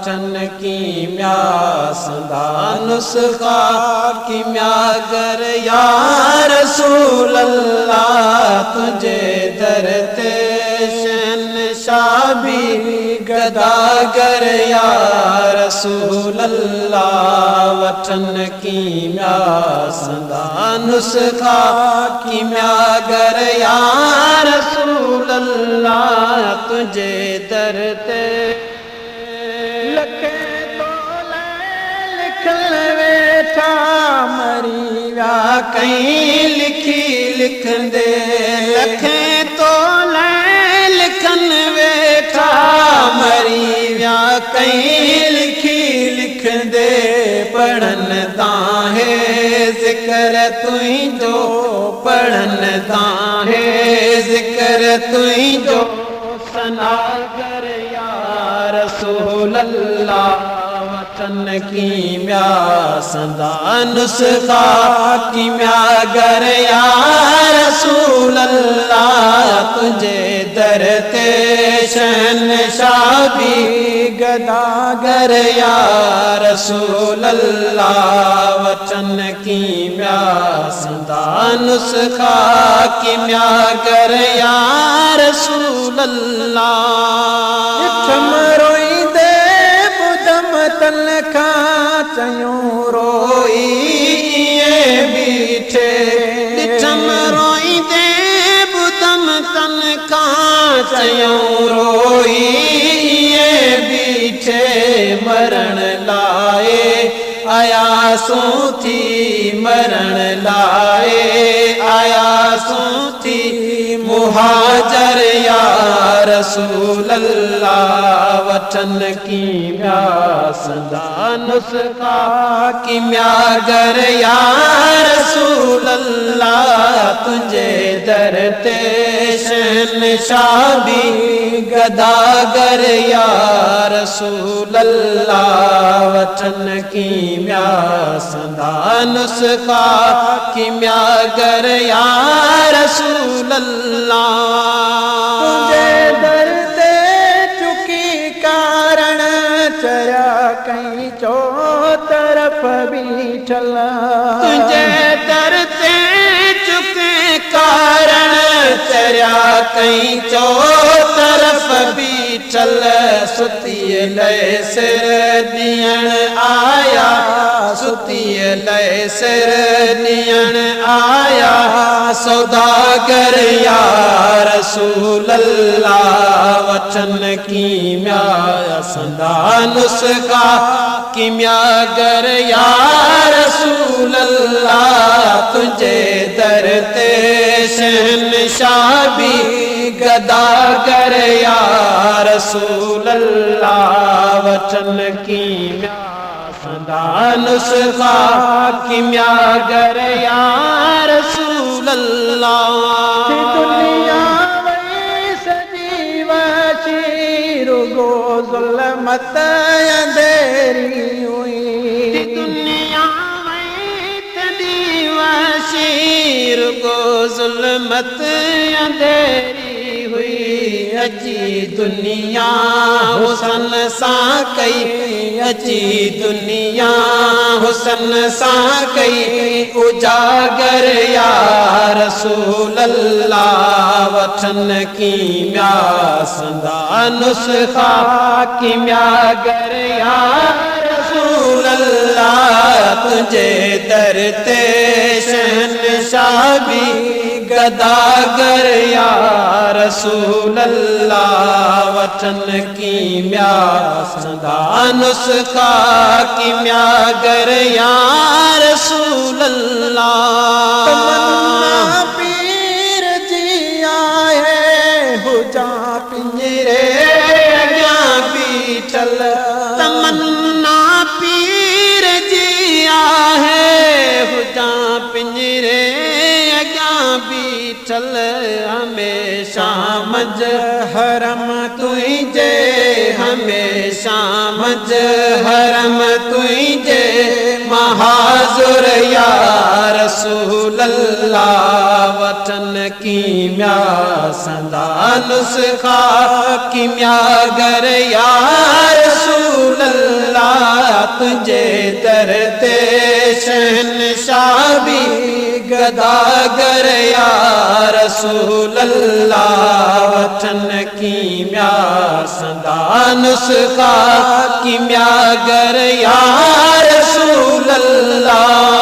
वचन कीमिया संदा नुस्खा कीमियागर या रसूल अल्लाह तुझे दर ते शहंशाह भी गदागर या रसूल अल्लाह वचन कीमिया संदा नुस्खा कीमियागर या रसूल अल्लाह तुझे दर ते लखे तोले लिखल वेठा मरी व्या कहीं लिखी लिखंदे लखे तोले लिखन वेठा मरी व्या कहीं लिखी लिखंदे पढ़न ताहे जिक्र तुई जो पढ़न ताहे जिक्र तुई जो सना कर या रसूल अल्लाह वचन कीमिया संदा नुस्खा कीमियागर या रसूल अल्लाह तुझे दर ते शहंशाह भी गदागर या रसूल अल्लाह वचन कीमिया संदा नुस्खा कीमियागर या रसूल अल्लाह रोई दे बुदम तलखा चयूं रोई बीठे ॾिठम रोई दे बुदम तलखा चयूं रोई बीठे मरण लाए आया सू थी मरण लाए आया सू थी मुहाजर या रसूल अल्लाह वचन कीमिया संदा नुस्खा कीमियागर या रसूल अल्लाह तुझे दर ते शहंशाह भी गदागर या रसूल अल्लाह वचन कीमिया संदा नुस्खा कीमियागर या रसूल अल्लाह तुझे दर ते चुकी कारण चरा कहीं चो तरफ बीठल तुझे दर ते चुके कारण चरा कहीं चो तरफ बीठल सुतिए लय सिर दियण आया सुतिए लय सिर दियण आया सौदागर या रसूल अल्लाह वचन कीमिया संदा नुस्खा कीमियागर या रसूल अल्लाह तुझे दर ते शहंशाह भी गदागर या रसूल अल्लाह वचन कीमिया संदा नुस्खा कीमियागर या रसूल अल्लाह दुनिया में सजीवाशी रुगो ज़ुल्मत अंधेरी हुई दुनिया में सजीवाशी रुगो ज़ुल्मत अंधेरी हुई अची दुनिया हुसन सा कई अची दुनिया हुसन सा कई उजागर या रसूल अल्लाह वचन कीमिया संदा नुस्खा कीमियागर या रसूल अल्लाह तुझे दर ते शहंशाह भी गदागर या रसूल अल्लाह वचन कीमिया संदा नुस्खा कीमियागर या रसूल अल्लाह पीर जी आए हुजा पिंजरे अॻियां बीठल तमन्ना पीर जी आहे हुजा पिंजरे अॻियां बीठल हमेशा मज हरम तुझे हमेशा मज हरम तुझे महाजुर या रसूल अल्लाह वतन कीमिया संदा नुस्खा कीमियागर या रसूल अल्लाह गदागर या रसूल अल्लाह वठन कीमिया संदा नुस्खा कीमिया गर या रसूल अल्लाह